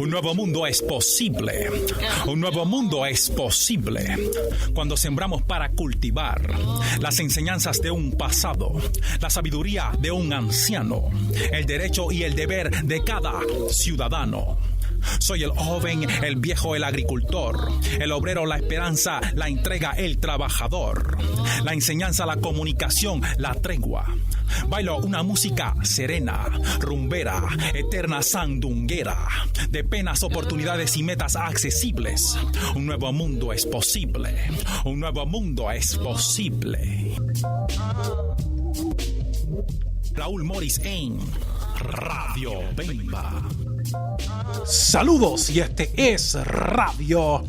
Un nuevo mundo es posible. Un nuevo mundo es posible cuando sembramos para cultivar las enseñanzas de un pasado, la sabiduría de un anciano, el derecho y el deber de cada ciudadano. Soy el joven, el viejo, el agricultor, el obrero, la esperanza, la entrega, el trabajador, la enseñanza, la comunicación, la tregua. Bailo una música serena, rumbera, eterna sandunguera, de penas, oportunidades y metas accesibles. Un nuevo mundo es posible. Un nuevo mundo es posible. Raúl Morris en Radio Bemba. Saludos, y este es Radio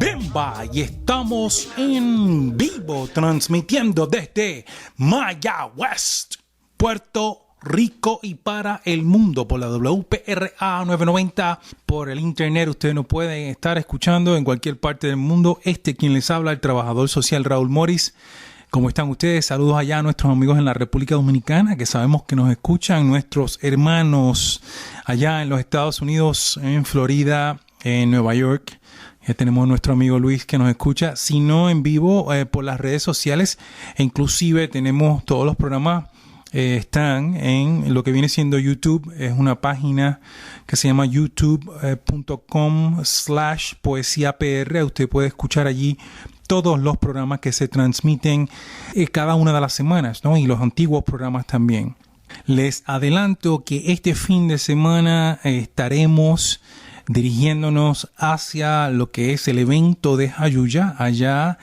Bemba y estamos en vivo transmitiendo desde Mayagüez, Puerto Rico y para el mundo por la WPRA 990 por el internet. Ustedes nos pueden estar escuchando en cualquier parte del mundo. Quien les habla, el trabajador social Raúl Morris. ¿Cómo están ustedes? Saludos allá a nuestros amigos en la República Dominicana, que sabemos que nos escuchan, nuestros hermanos allá en los Estados Unidos, en Florida, en Nueva York. Ya tenemos a nuestro amigo Luis que nos escucha, si no en vivo, por las redes sociales. E inclusive tenemos todos los programas, están en lo que viene siendo YouTube. Es una página que se llama youtube.com/poesiapr. Usted puede escuchar allí todos los programas que se transmiten cada una de las semanas, ¿no? Y los antiguos programas también. Les adelanto que este fin de semana estaremos dirigiéndonos hacia lo que es el evento de Jayuya. Allá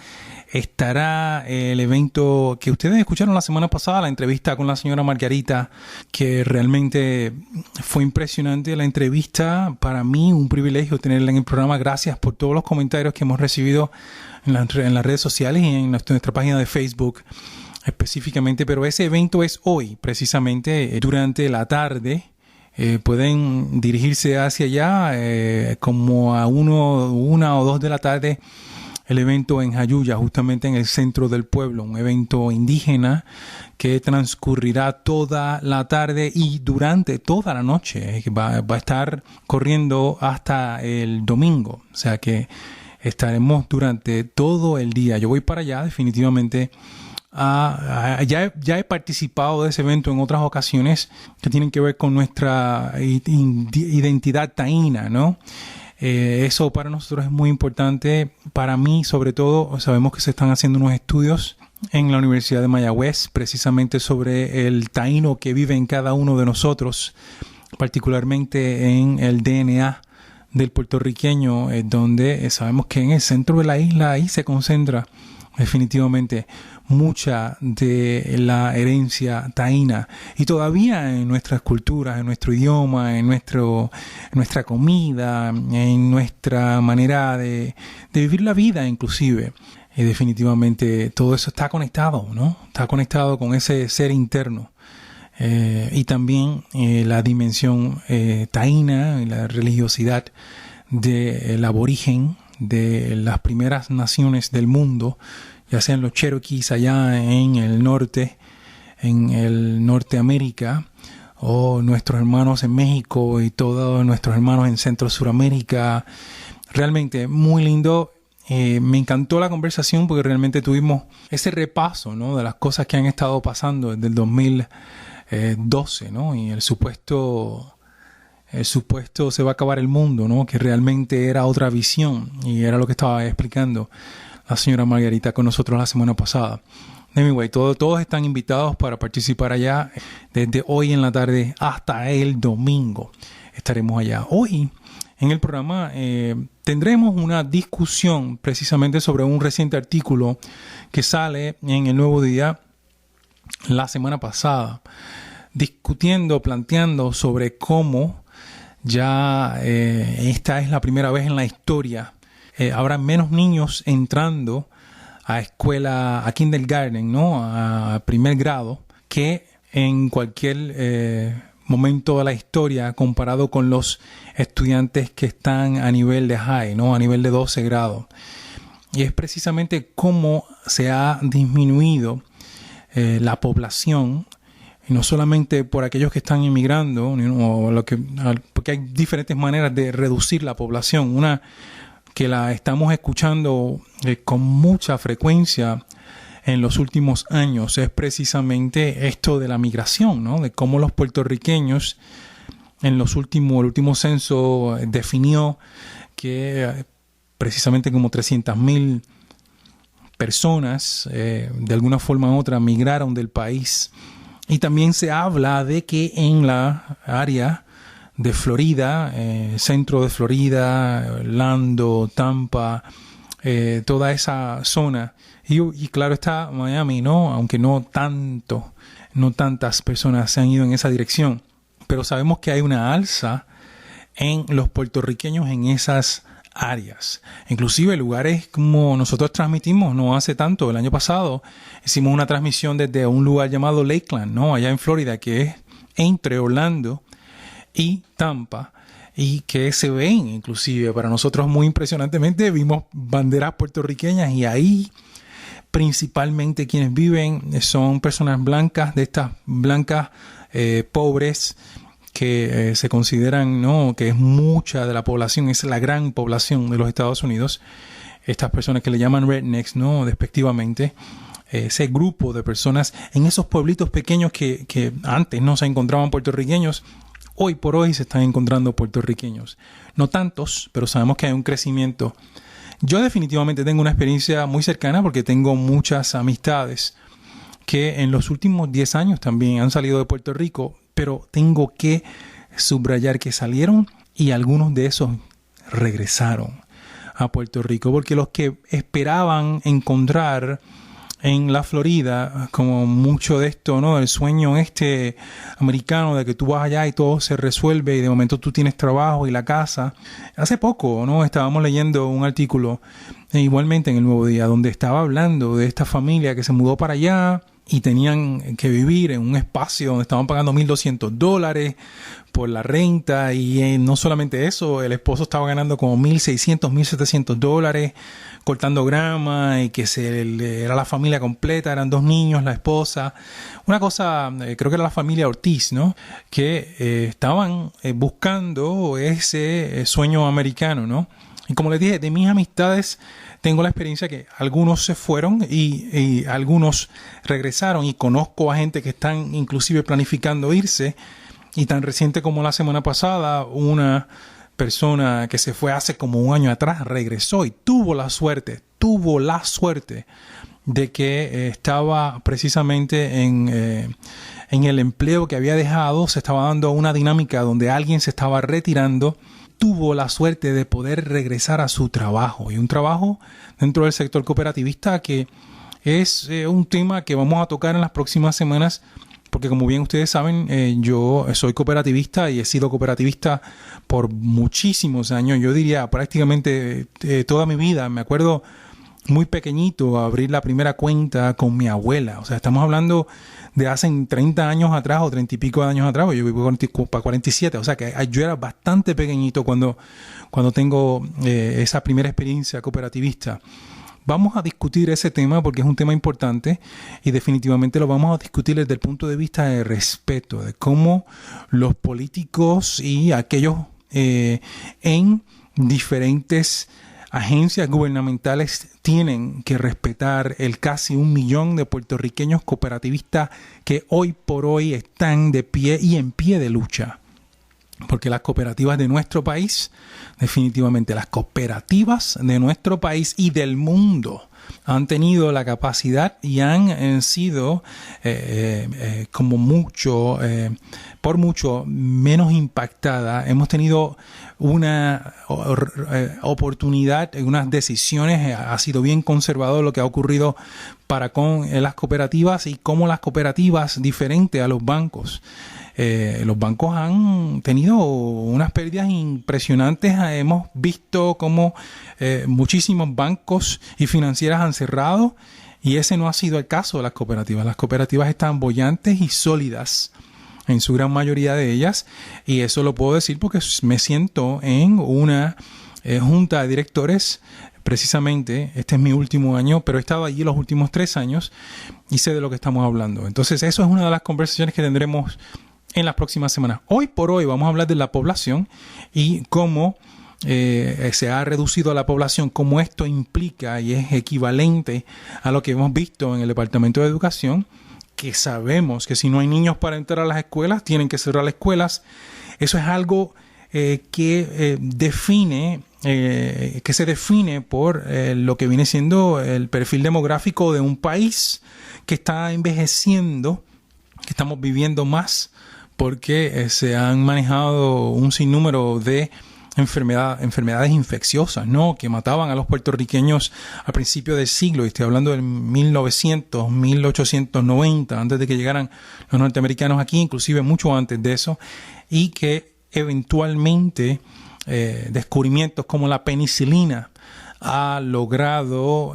estará el evento que ustedes escucharon la semana pasada, la entrevista con la señora Margarita, que realmente fue impresionante la entrevista. Para mí, un privilegio tenerla en el programa. Gracias por todos los comentarios que hemos recibido en las redes sociales y en nuestra página de Facebook específicamente. Pero ese evento es hoy, precisamente durante la tarde. Pueden dirigirse hacia allá como a 1 o 2 de la tarde. El evento en Jayuya, justamente en el centro del pueblo, un evento indígena que transcurrirá toda la tarde y durante toda la noche. Va a estar corriendo hasta el domingo, o sea que estaremos durante todo el día. Yo voy para allá definitivamente. Ya he participado de ese evento en otras ocasiones que tienen que ver con nuestra identidad taína, ¿no? Eso para nosotros es muy importante. Para mí, sobre todo, sabemos que se están haciendo unos estudios en la Universidad de Mayagüez precisamente sobre el taíno que vive en cada uno de nosotros, particularmente en el DNA del puertorriqueño, donde sabemos que en el centro de la isla ahí se concentra definitivamente mucha de la herencia taína, y todavía en nuestras culturas, en nuestro idioma, en nuestra comida, en nuestra manera de vivir la vida inclusive. Y definitivamente todo eso está conectado, ¿no? Está conectado con ese ser interno. Y también la dimensión taína y la religiosidad del aborigen de las primeras naciones del mundo, ya sean los Cherokees allá en el norte, en el Norteamérica, o nuestros hermanos en México y todos nuestros hermanos en Centro Suramérica. Realmente muy lindo. Me encantó la conversación porque realmente tuvimos ese repaso, ¿no?, de las cosas que han estado pasando desde el 2012, ¿no? Y el supuesto se va a acabar el mundo, ¿no? Que realmente era otra visión, y era lo que estaba explicando la señora Margarita con nosotros la semana pasada. Anyway, todos están invitados para participar allá desde hoy en la tarde hasta el domingo. Estaremos allá. Hoy en el programa tendremos una discusión precisamente sobre un reciente artículo que sale en El Nuevo Día la semana pasada, planteando sobre cómo ya esta es la primera vez en la historia. Habrá menos niños entrando a escuela, a kindergarten, ¿no?, a primer grado, que en cualquier momento de la historia comparado con los estudiantes que están a nivel de high, ¿no?, a nivel de 12 grados. Y es precisamente cómo se ha disminuido la población y no solamente por aquellos que están inmigrando, porque hay diferentes maneras de reducir la población. Una que la estamos escuchando con mucha frecuencia en los últimos años es precisamente esto de la migración, ¿no? De cómo los puertorriqueños el último censo definió que precisamente como 300,000 personas de alguna forma u otra migraron del país. Y también se habla de que en la área de Florida, centro de Florida, Orlando, Tampa, toda esa zona, y claro está Miami, ¿no? Aunque no tantas personas se han ido en esa dirección, pero sabemos que hay una alza en los puertorriqueños en esas áreas. Inclusive lugares como nosotros transmitimos no hace tanto, el año pasado hicimos una transmisión desde un lugar llamado Lakeland, ¿no? Allá en Florida, que es entre Orlando y Tampa, y que se ven inclusive para nosotros muy impresionantemente, vimos banderas puertorriqueñas, y ahí principalmente quienes viven son personas blancas, de estas blancas pobres, que se consideran, ¿no?, que es mucha de la población, es la gran población de los Estados Unidos. Estas personas que le llaman rednecks, ¿no?, despectivamente, ese grupo de personas en esos pueblitos pequeños que antes no se encontraban puertorriqueños, hoy por hoy se están encontrando puertorriqueños. No tantos, pero sabemos que hay un crecimiento. Yo definitivamente tengo una experiencia muy cercana porque tengo muchas amistades que en los últimos 10 años también han salido de Puerto Rico, pero tengo que subrayar que salieron y algunos de esos regresaron a Puerto Rico, porque los que esperaban encontrar en la Florida, como mucho de esto, ¿no?, el sueño americano de que tú vas allá y todo se resuelve y de momento tú tienes trabajo y la casa. Hace poco, ¿no?, estábamos leyendo un artículo igualmente en El Nuevo Día donde estaba hablando de esta familia que se mudó para allá y tenían que vivir en un espacio donde estaban pagando $1,200 por la renta, y no solamente eso, el esposo estaba ganando como $1,600, $1,700 cortando grama, y que era la familia completa, eran 2 niños, la esposa, una cosa, creo que era la familia Ortiz, ¿no?, que estaban buscando ese sueño americano, ¿no? Y como les dije, de mis amistades tengo la experiencia que algunos se fueron y algunos regresaron, y conozco a gente que están inclusive planificando irse, y tan reciente como la semana pasada, una persona que se fue hace como un año atrás regresó y tuvo la suerte de que estaba precisamente en el empleo que había dejado. Se estaba dando una dinámica donde alguien se estaba retirando, tuvo la suerte de poder regresar a su trabajo, y un trabajo dentro del sector cooperativista que es un tema que vamos a tocar en las próximas semanas, porque como bien ustedes saben, yo soy cooperativista y he sido cooperativista por muchísimos años. Yo diría prácticamente toda mi vida. Me acuerdo muy pequeñito abrir la primera cuenta con mi abuela. O sea, estamos hablando de hace 30 años atrás o 30 y pico de años atrás. Yo vivo para 47. O sea, que yo era bastante pequeñito cuando tengo esa primera experiencia cooperativista. Vamos a discutir ese tema porque es un tema importante, y definitivamente lo vamos a discutir desde el punto de vista de respeto, de cómo los políticos y aquellos en diferentes agencias gubernamentales tienen que respetar el casi 1 millón de puertorriqueños cooperativistas que hoy por hoy están de pie y en pie de lucha. Porque las cooperativas de nuestro país, definitivamente las cooperativas de nuestro país y del mundo, han tenido la capacidad y han sido por mucho menos impactadas. Hemos tenido una oportunidad, unas decisiones, ha sido bien conservador lo que ha ocurrido con las cooperativas, y cómo las cooperativas, diferente a los bancos, los bancos han tenido unas pérdidas impresionantes. Hemos visto cómo muchísimos bancos y financieras han cerrado, y ese no ha sido el caso de las cooperativas. Las cooperativas están bollantes y sólidas en su gran mayoría de ellas, y eso lo puedo decir porque me siento en una junta de directores precisamente, este es mi último año, pero he estado allí los últimos 3 años y sé de lo que estamos hablando. Entonces, eso es una de las conversaciones que tendremos en las próximas semanas. Hoy por hoy vamos a hablar de la población y cómo se ha reducido la población, cómo esto implica y es equivalente a lo que hemos visto en el Departamento de Educación, que sabemos que si no hay niños para entrar a las escuelas, tienen que cerrar las escuelas. Eso es algo que se define por lo que viene siendo el perfil demográfico de un país que está envejeciendo, que estamos viviendo más, porque se han manejado un sinnúmero de enfermedades infecciosas, ¿no? Que mataban a los puertorriqueños a principios del siglo, y estoy hablando del 1900, 1890, antes de que llegaran los norteamericanos aquí, inclusive mucho antes de eso, y que eventualmente descubrimientos como la penicilina ha logrado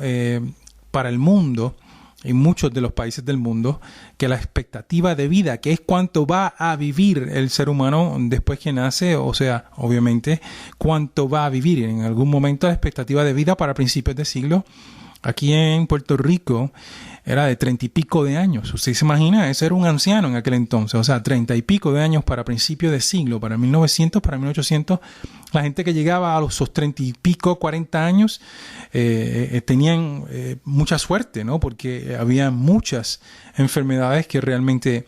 para el mundo, en muchos de los países del mundo, que la expectativa de vida, que es cuánto va a vivir el ser humano después que nace, o sea, obviamente, cuánto va a vivir. En algún momento la expectativa de vida para principios de siglo, aquí en Puerto Rico, era de 30 y pico de años. Usted se imagina, ese era un anciano en aquel entonces, o sea, 30 y pico de años para principios de siglo, para 1900, para 1800, la gente que llegaba a los 30 y pico, 40 años, tenían mucha suerte, ¿no? Porque había muchas enfermedades que realmente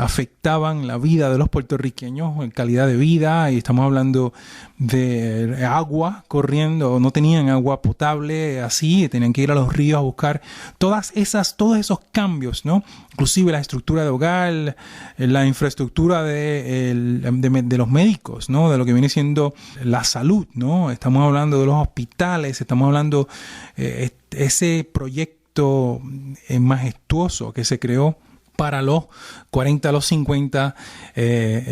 afectaban la vida de los puertorriqueños en calidad de vida, y estamos hablando de agua corriendo, no tenían agua potable así, tenían que ir a los ríos a buscar todos esos cambios, ¿no? Inclusive la estructura de hogar, la infraestructura de los médicos, ¿no? De lo que viene siendo la salud, ¿no? Estamos hablando de los hospitales, estamos hablando ese proyecto majestuoso que se creó para los 40, los 50,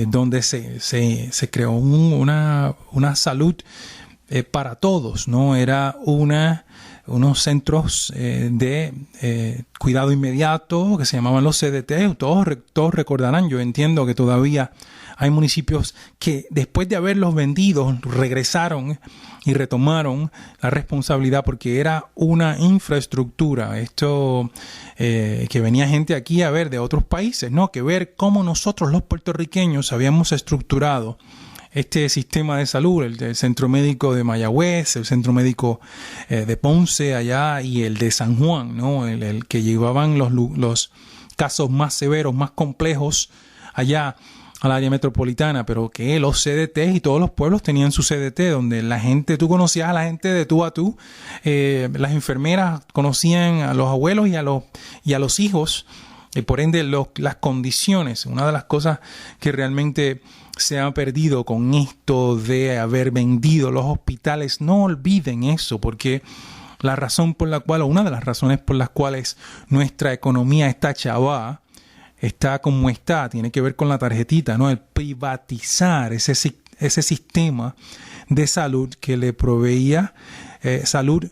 donde se creó una salud para todos, ¿no? Era unos centros de cuidado inmediato que se llamaban los CDT. Todos recordarán, yo entiendo que todavía hay municipios que después de haberlos vendido regresaron y retomaron la responsabilidad, porque era una infraestructura. Esto que venía gente aquí a ver de otros países, ¿no? Que ver cómo nosotros los puertorriqueños habíamos estructurado este sistema de salud, el Centro Médico de Mayagüez, el Centro Médico de Ponce allá y el de San Juan, ¿no? El que llevaban los casos más severos, más complejos allá al área metropolitana, pero que los CDT y todos los pueblos tenían su CDT, donde la gente, tú conocías a la gente de tú a tú, las enfermeras conocían a los abuelos y a los hijos, y por ende las condiciones. Una de las cosas que realmente se ha perdido con esto de haber vendido los hospitales, no olviden eso, porque la razón por la cual, o una de las razones por las cuales nuestra economía está chavada, está como está, tiene que ver con la tarjetita, ¿no? El privatizar ese sistema de salud que le proveía salud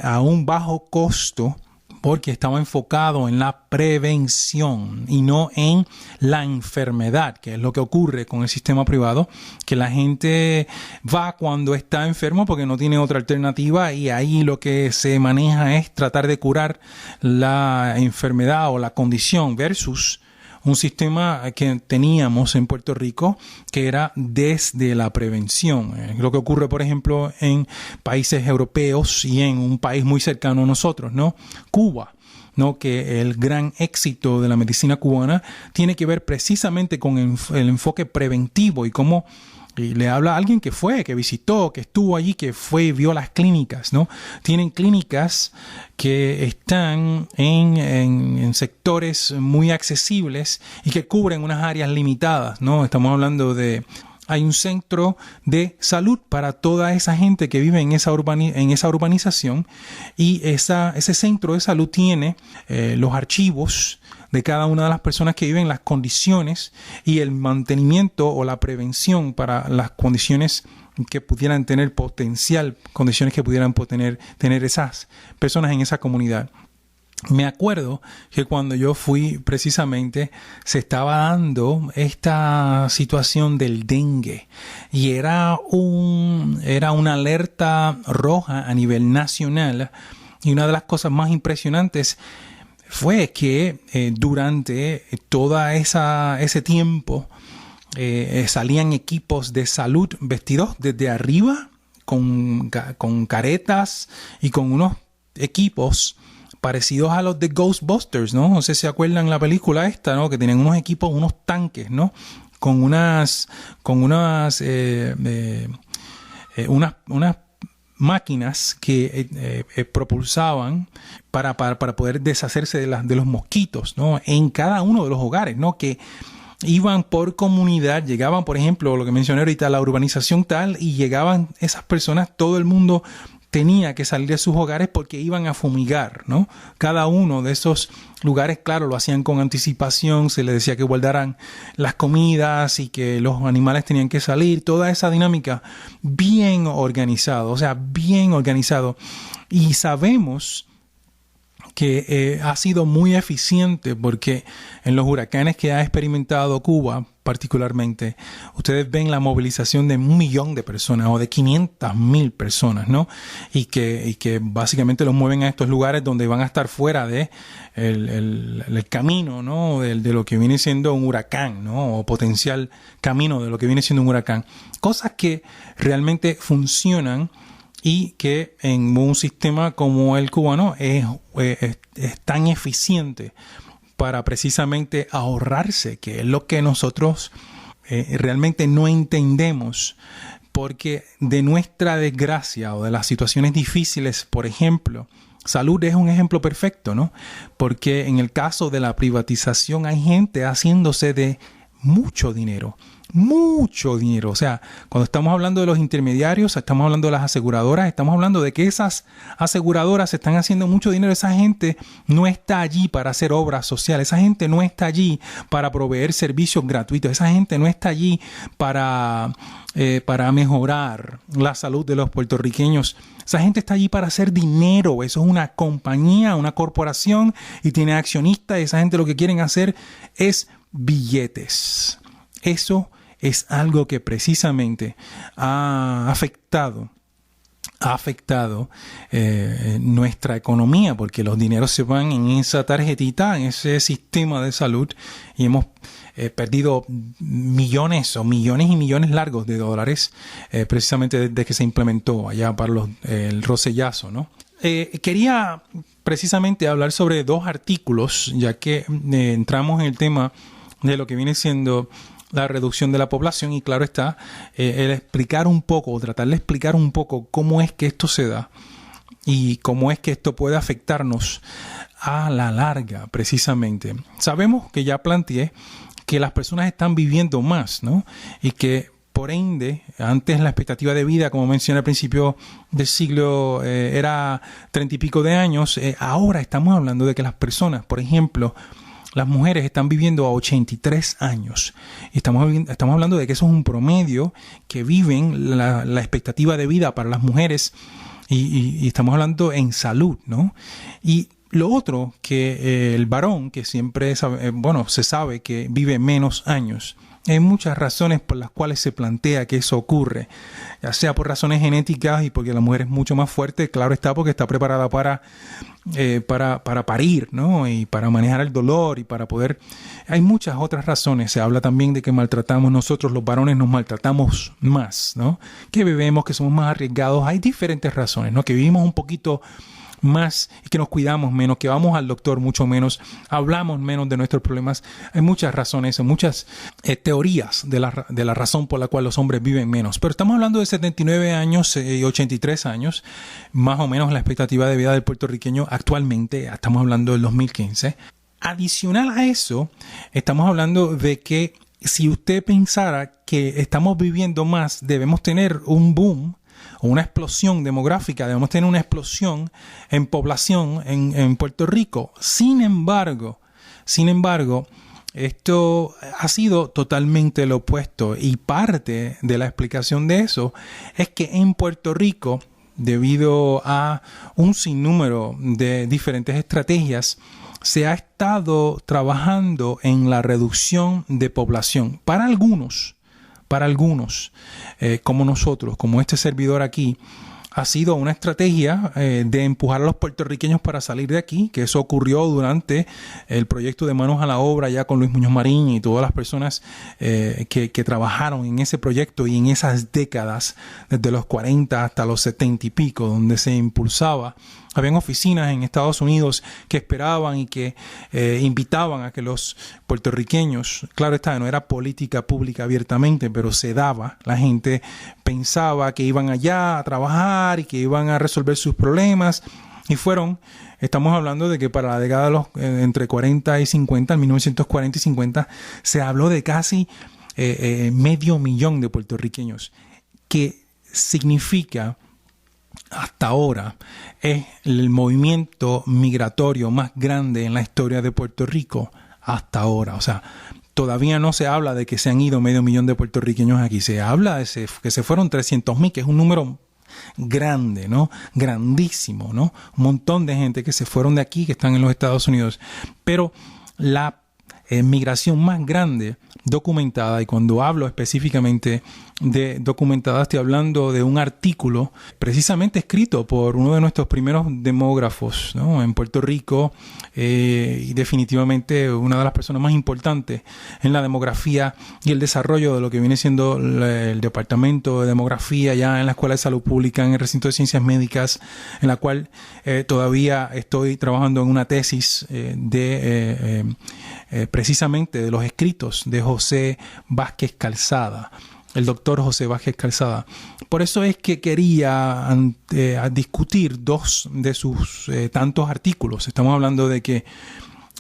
a un bajo costo, porque estaba enfocado en la prevención y no en la enfermedad, que es lo que ocurre con el sistema privado, que la gente va cuando está enfermo porque no tiene otra alternativa, y ahí lo que se maneja es tratar de curar la enfermedad o la condición, versus un sistema que teníamos en Puerto Rico que era desde la prevención. Lo que ocurre, por ejemplo, en países europeos y en un país muy cercano a nosotros, ¿no? Cuba, ¿no? Que el gran éxito de la medicina cubana tiene que ver precisamente con el enfoque preventivo, y cómo, y le habla a alguien que visitó, que estuvo allí, que fue y vio las clínicas, ¿no? Tienen clínicas que están en sectores muy accesibles y que cubren unas áreas limitadas, ¿no? Estamos hablando hay un centro de salud para toda esa gente que vive en esa urbanización, y ese centro de salud tiene los archivos de cada una de las personas que viven, las condiciones y el mantenimiento o la prevención para las condiciones que pudieran tener condiciones que pudieran tener esas personas en esa comunidad. Me acuerdo que cuando yo fui, precisamente se estaba dando esta situación del dengue y era una alerta roja a nivel nacional, y una de las cosas más impresionantes fue que durante toda ese tiempo salían equipos de salud vestidos desde arriba con caretas y con unos equipos parecidos a los de Ghostbusters, ¿no? No sé si se acuerdan la película esta, ¿no? Que tenían unos equipos, unos tanques, ¿no? Con unas máquinas que propulsaban para poder deshacerse de los mosquitos, ¿no? En cada uno de los hogares, ¿no? Que iban por comunidad, llegaban, por ejemplo, lo que mencioné ahorita, la urbanización tal, y llegaban esas personas, todo el mundo tenía que salir de sus hogares porque iban a fumigar, ¿no? Cada uno de esos lugares, claro, lo hacían con anticipación, se les decía que guardaran las comidas y que los animales tenían que salir, toda esa dinámica bien organizado, o sea, bien organizado. Y sabemos que ha sido muy eficiente porque en los huracanes que ha experimentado Cuba, particularmente, ustedes ven la movilización de 1 millón de personas o de 500,000 personas, ¿no? Y que básicamente los mueven a estos lugares donde van a estar fuera de el camino, ¿no? De lo que viene siendo un huracán, ¿no? O potencial camino de lo que viene siendo un huracán. Cosas que realmente funcionan y que en un sistema como el cubano es tan eficiente para precisamente ahorrarse, que es lo que nosotros realmente no entendemos, porque de nuestra desgracia o de las situaciones difíciles, por ejemplo, salud es un ejemplo perfecto, ¿no? Porque en el caso de la privatización hay gente haciéndose de mucho dinero. O sea, cuando estamos hablando de los intermediarios, estamos hablando de las aseguradoras, estamos hablando de que esas aseguradoras están haciendo mucho dinero. Esa gente no está allí para hacer obras sociales, esa gente no está allí para proveer servicios gratuitos, esa gente no está allí para mejorar la salud de los puertorriqueños. Esa gente está allí para hacer dinero. Eso es una compañía, una corporación, y tiene accionistas, y esa gente lo que quieren hacer es billetes. Eso es algo que precisamente ha afectado nuestra economía, porque los dineros se van en esa tarjetita, en ese sistema de salud, y hemos perdido millones y millones largos de dólares precisamente desde que se implementó allá para el rosellazo, ¿no? Quería precisamente hablar sobre 2 artículos, ya que entramos en el tema de lo que viene siendo la reducción de la población, y claro está, el explicar un poco, tratar de explicar un poco cómo es que esto se da y cómo es que esto puede afectarnos a la larga, precisamente. Sabemos que ya planteé que las personas están viviendo más, ¿no? Y que por ende, antes la expectativa de vida, como mencioné al principio del siglo, era 30 y pico de años. Ahora estamos hablando de que las personas, por ejemplo, las mujeres están viviendo a 83 años. Estamos hablando de que eso es un promedio que viven la expectativa de vida para las mujeres, y estamos hablando en salud, ¿no? Y lo otro, que el varón, que siempre se sabe que vive menos años. Hay muchas razones por las cuales se plantea que eso ocurre, ya sea por razones genéticas y porque la mujer es mucho más fuerte, claro está, porque está preparada para parir, ¿no? Y para manejar el dolor y para poder... Hay muchas otras razones. Se habla también de que maltratamos nosotros, los varones nos maltratamos más, ¿no? Que bebemos, que somos más arriesgados. Hay diferentes razones, ¿no? Que vivimos un poquito más y que nos cuidamos menos, que vamos al doctor mucho menos, hablamos menos de nuestros problemas. Hay muchas razones, muchas teorías de la razón por la cual los hombres viven menos. Pero estamos hablando de 79 años y 83 años, más o menos la expectativa de vida del puertorriqueño actualmente. Estamos hablando del 2015. Adicional a eso, estamos hablando de que si usted pensara que estamos viviendo más, debemos tener un boom o una explosión demográfica, debemos tener una explosión en población en Puerto Rico. Sin embargo, esto ha sido totalmente lo opuesto, y parte de la explicación de eso es que en Puerto Rico debido a un sinnúmero de diferentes estrategias, se ha estado trabajando en la reducción de población. Para algunos, como nosotros, como este servidor aquí, ha sido una estrategia de empujar a los puertorriqueños para salir de aquí, que eso ocurrió durante el proyecto de Manos a la Obra ya con Luis Muñoz Marín y todas las personas que trabajaron en ese proyecto y en esas décadas, desde los 40 hasta los 70 y pico, donde se impulsaba. Habían oficinas en Estados Unidos que esperaban y que invitaban a que los puertorriqueños, claro está, no era política pública abiertamente, pero se daba. La gente pensaba que iban allá a trabajar y que iban a resolver sus problemas. Y estamos hablando de que para la década de los entre 40 y 50, en 1940 y 50, se habló de casi 500,000 de puertorriqueños, que significa hasta ahora es el movimiento migratorio más grande en la historia de Puerto Rico hasta ahora. O sea, todavía no se habla de que se han ido 500,000 de puertorriqueños aquí. Se habla de que se fueron 300,000, que es un número grande, ¿no? Grandísimo, ¿no? Un montón de gente que se fueron de aquí, que están en los Estados Unidos. Pero la migración más grande documentada, y cuando hablo específicamente de documentada, estoy hablando de un artículo precisamente escrito por uno de nuestros primeros demógrafos, ¿no?, en Puerto Rico, y definitivamente una de las personas más importantes en la demografía y el desarrollo de lo que viene siendo el Departamento de Demografía ya en la Escuela de Salud Pública, en el Recinto de Ciencias Médicas, en la cual todavía estoy trabajando en una tesis precisamente de los escritos de José Vázquez Calzada, el doctor José Vázquez Calzada. Por eso es que quería discutir dos de sus tantos artículos. Estamos hablando de que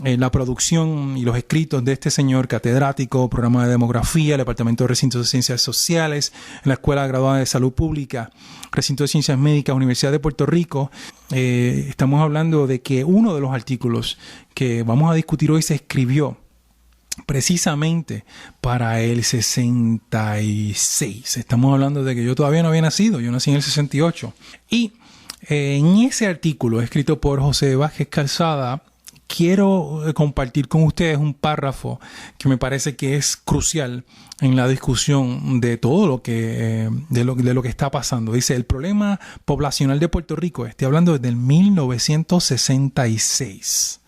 la producción y los escritos de este señor catedrático, programa de demografía, el Departamento de Recintos de Ciencias Sociales, en la Escuela Graduada de Salud Pública, Recinto de Ciencias Médicas, Universidad de Puerto Rico. Estamos hablando de que uno de los artículos que vamos a discutir hoy se escribió precisamente para el 66. Estamos hablando de que yo todavía no había nacido, yo nací en el 68. Y en ese artículo escrito por José Vázquez Calzada, quiero compartir con ustedes un párrafo que me parece que es crucial en la discusión de todo lo que de lo que está pasando. Dice: el problema poblacional de Puerto Rico, estoy hablando desde el 1966.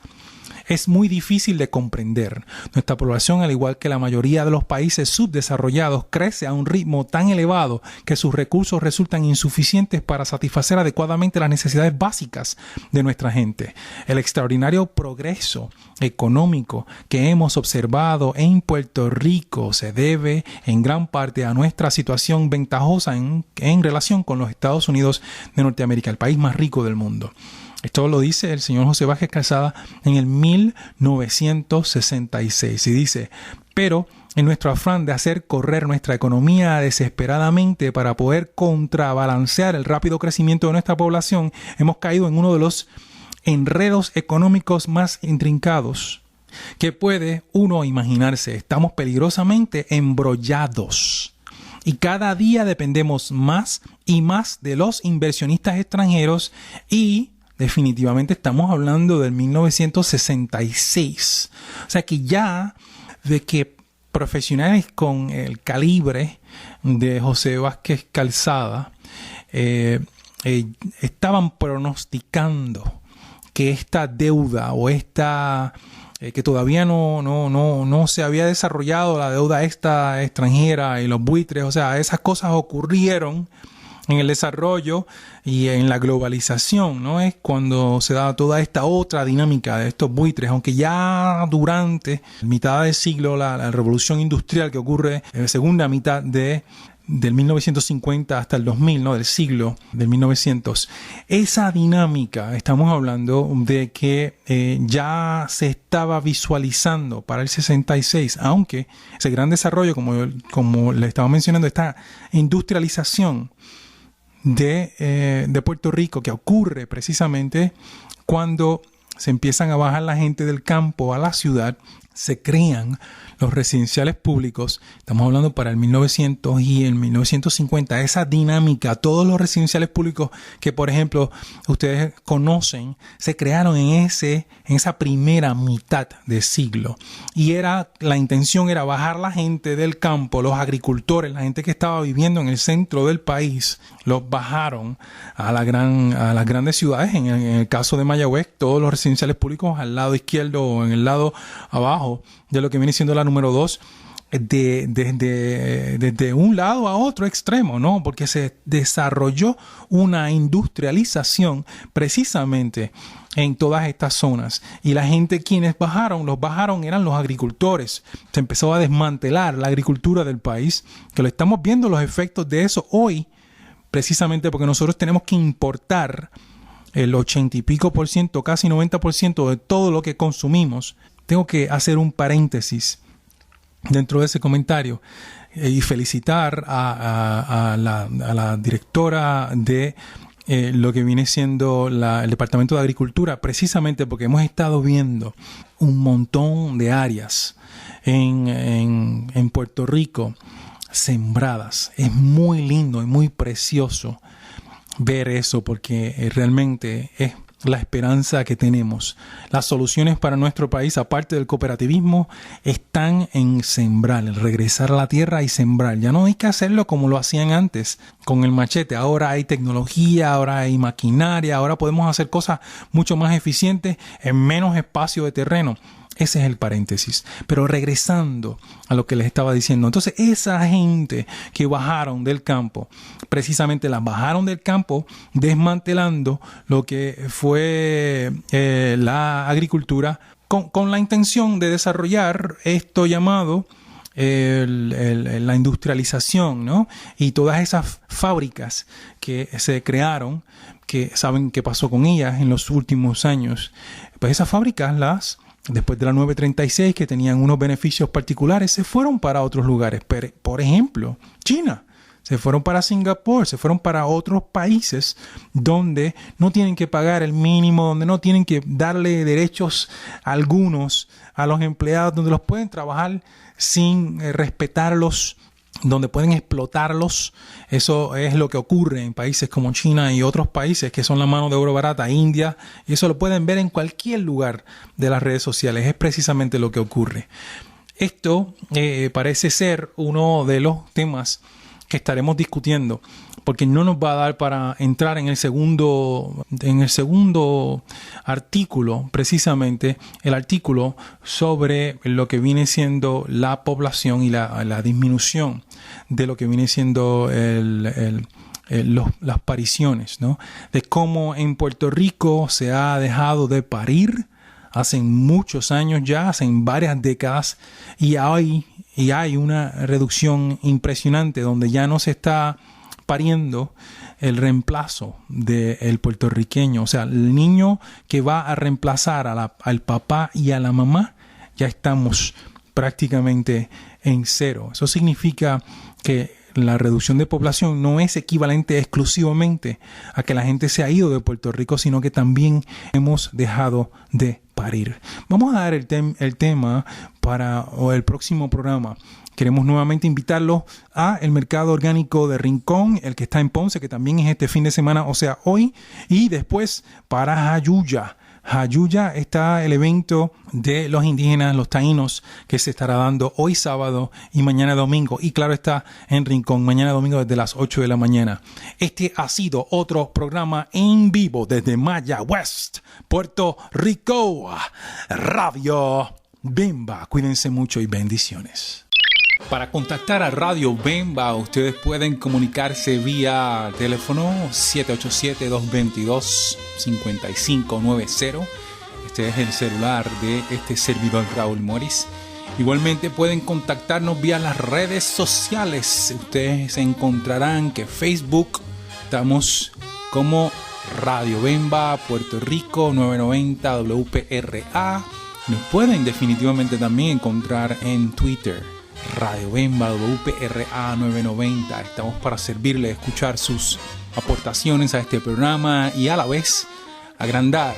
Es muy difícil de comprender. Nuestra población, al igual que la mayoría de los países subdesarrollados, crece a un ritmo tan elevado que sus recursos resultan insuficientes para satisfacer adecuadamente las necesidades básicas de nuestra gente. El extraordinario progreso económico que hemos observado en Puerto Rico se debe en gran parte a nuestra situación ventajosa en relación con los Estados Unidos de Norteamérica, el país más rico del mundo. Esto lo dice el señor José Vázquez Calzada en el 1966 y dice: pero en nuestro afán de hacer correr nuestra economía desesperadamente para poder contrabalancear el rápido crecimiento de nuestra población, hemos caído en uno de los enredos económicos más intrincados que puede uno imaginarse. Estamos peligrosamente embrollados. Y cada día dependemos más y más de los inversionistas extranjeros y definitivamente estamos hablando del 1966. O sea que ya de que profesionales con el calibre de José Vázquez Calzada estaban pronosticando que esta deuda o esta que todavía no se había desarrollado la deuda esta extranjera y los buitres, o sea, esas cosas ocurrieron en el desarrollo y en la globalización, ¿no? Es cuando se da toda esta otra dinámica de estos buitres, aunque ya durante mitad del siglo, la revolución industrial que ocurre en la segunda mitad del 1950 hasta el 2000, ¿no?, del siglo del 1900. Esa dinámica, estamos hablando de que ya se estaba visualizando para el 66, aunque ese gran desarrollo, como le estaba mencionando, esta industrialización de Puerto Rico, que ocurre precisamente cuando se empiezan a bajar la gente del campo a la ciudad, se crean los residenciales públicos. Estamos hablando para el 1900 y el 1950. Esa dinámica, todos los residenciales públicos que, por ejemplo, ustedes conocen, se crearon en esa primera mitad de siglo. Y la intención era bajar la gente del campo, los agricultores, la gente que estaba viviendo en el centro del país, los bajaron a las grandes ciudades. En el caso de Mayagüez, todos los residenciales públicos al lado izquierdo o en el lado abajo de lo que viene siendo la número 2, desde un lado a otro extremo, ¿no? Porque se desarrolló una industrialización precisamente en todas estas zonas. Y la gente quienes los bajaron eran los agricultores. Se empezó a desmantelar la agricultura del país, que lo estamos viendo los efectos de eso hoy, precisamente porque nosotros tenemos que importar el 80 y pico por ciento, casi 90% de todo lo que consumimos. Tengo que hacer un paréntesis dentro de ese comentario y felicitar a la directora de lo que viene siendo el Departamento de Agricultura, precisamente porque hemos estado viendo un montón de áreas en Puerto Rico sembradas. Es muy lindo y muy precioso ver eso, porque realmente es la esperanza que tenemos. Las soluciones para nuestro país, aparte del cooperativismo, están en sembrar, en regresar a la tierra y sembrar. Ya no hay que hacerlo como lo hacían antes, con el machete. Ahora hay tecnología, ahora hay maquinaria, ahora podemos hacer cosas mucho más eficientes en menos espacio de terreno. Ese es el paréntesis. Pero regresando a lo que les estaba diciendo. Entonces, esa gente que bajaron del campo, precisamente las bajaron del campo desmantelando lo que fue la agricultura con la intención de desarrollar esto llamado la industrialización, ¿no? Y todas esas fábricas que se crearon, que saben qué pasó con ellas en los últimos años. Pues esas fábricas después de la 936, que tenían unos beneficios particulares, se fueron para otros lugares. Por ejemplo, China. Se fueron para Singapur, se fueron para otros países donde no tienen que pagar el mínimo, donde no tienen que darle derechos algunos a los empleados, donde los pueden trabajar sin respetarlos, donde pueden explotarlos. Eso es lo que ocurre en países como China y otros países que son la mano de obra barata, India, y eso lo pueden ver en cualquier lugar de las redes sociales. Es precisamente lo que ocurre. Esto parece ser uno de los temas que estaremos discutiendo, porque no nos va a dar para entrar en el segundo artículo, precisamente el artículo sobre lo que viene siendo la población y la disminución de lo que viene siendo las pariciones, ¿no? De cómo en Puerto Rico se ha dejado de parir hace muchos años ya, hace varias décadas, y hay una reducción impresionante donde ya no se está pariendo el reemplazo del puertorriqueño. O sea, el niño que va a reemplazar al papá y a la mamá, ya estamos prácticamente en cero. Eso significa que la reducción de población no es equivalente exclusivamente a que la gente se ha ido de Puerto Rico, sino que también hemos dejado de parir. Vamos a dar el tema para el próximo programa. Queremos nuevamente invitarlos a el Mercado Orgánico de Rincón, el que está en Ponce, que también es este fin de semana, o sea, hoy, y después para Jayuya. Jayuya está el evento de los indígenas, los taínos, que se estará dando hoy sábado y mañana domingo. Y claro está, en Rincón, mañana domingo desde las 8 de la mañana. Este ha sido otro programa en vivo desde Mayagüez, Puerto Rico. Radio Bemba. Cuídense mucho y bendiciones. Para contactar a Radio Bemba, ustedes pueden comunicarse vía teléfono 787-222-5590. Este es el celular de este servidor Raúl Morris. Igualmente pueden contactarnos vía las redes sociales. Ustedes encontrarán que Facebook estamos como Radio Bemba Puerto Rico 990 WPRA. Nos pueden definitivamente también encontrar en Twitter. Radio Bemba WPRA 990. Estamos para servirle, escuchar sus aportaciones a este programa y a la vez agrandar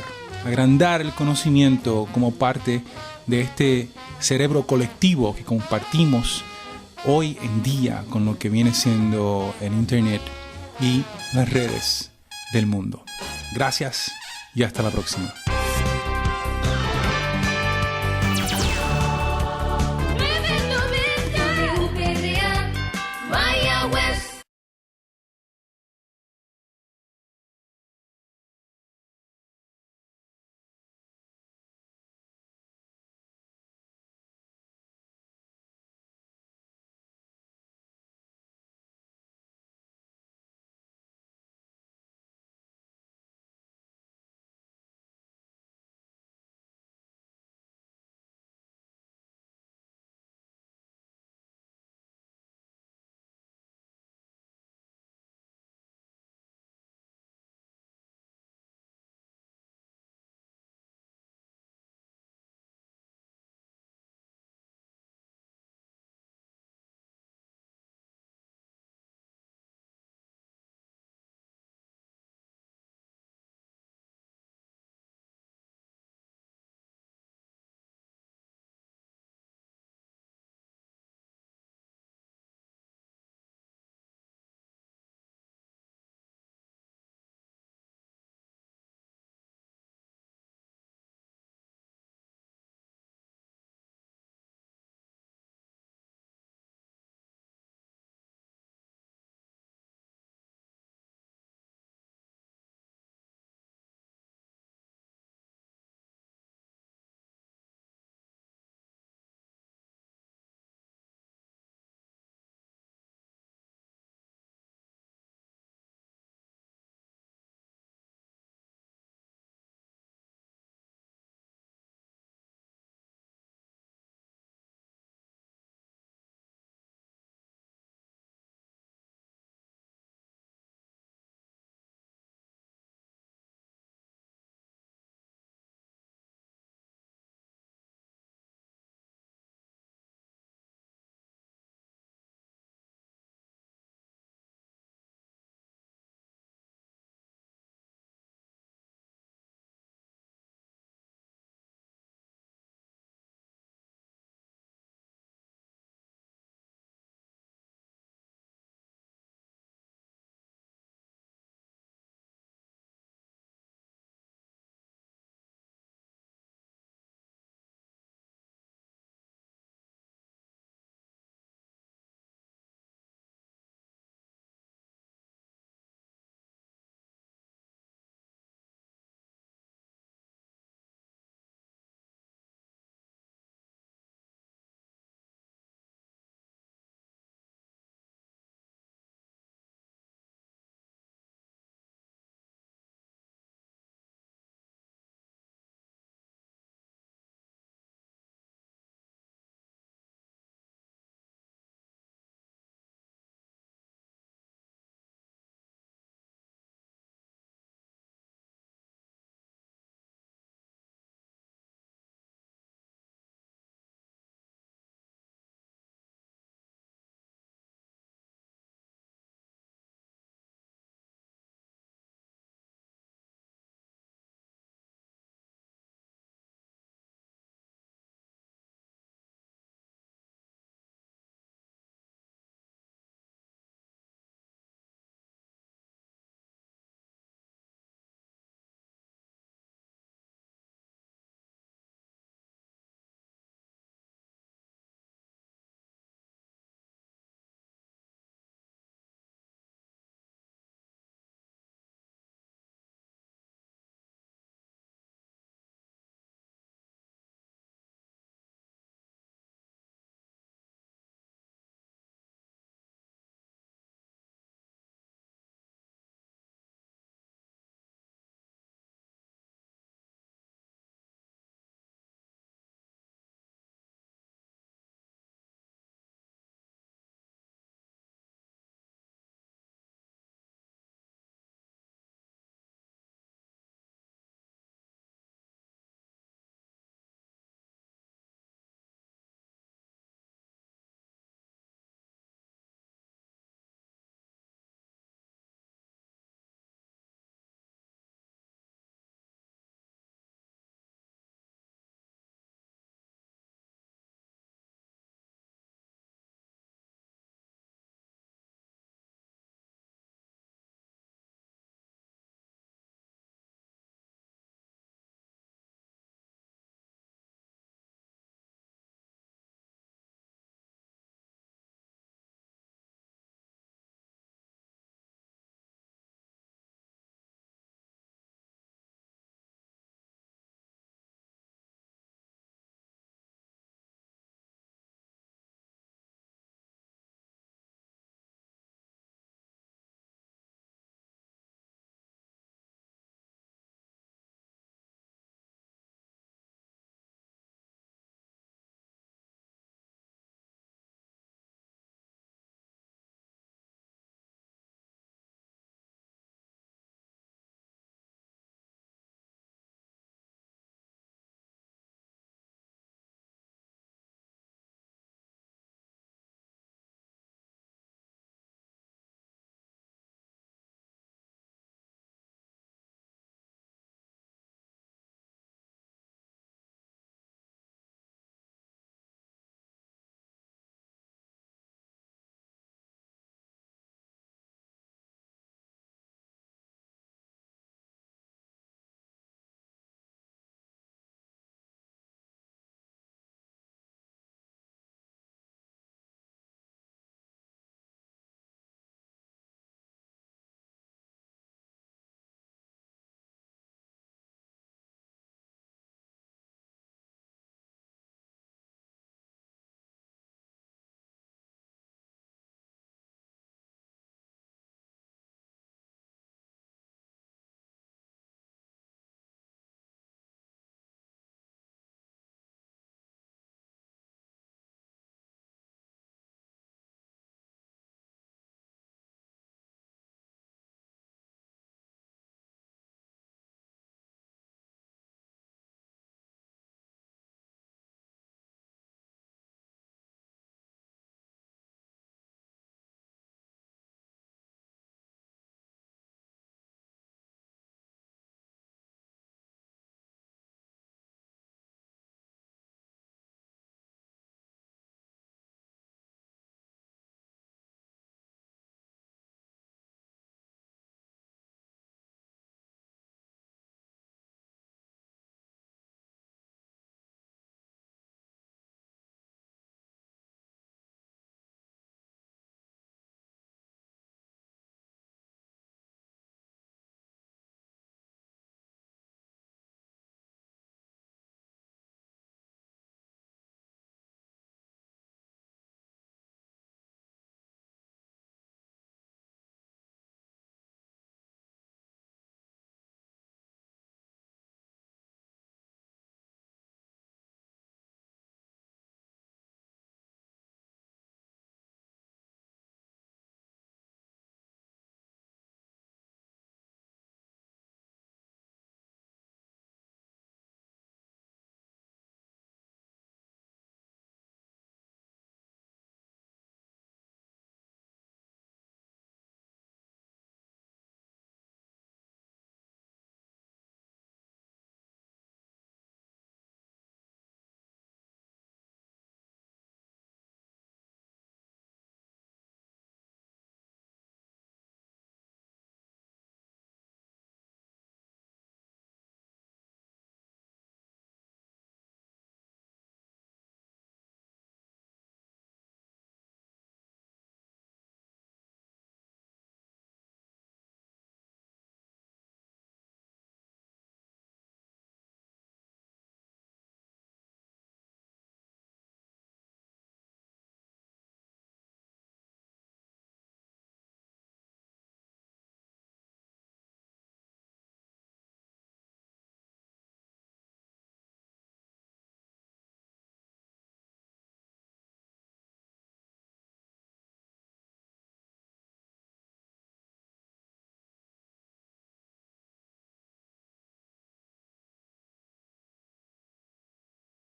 el conocimiento como parte de este cerebro colectivo que compartimos hoy en día con lo que viene siendo el Internet y las redes del mundo. Gracias y hasta la próxima.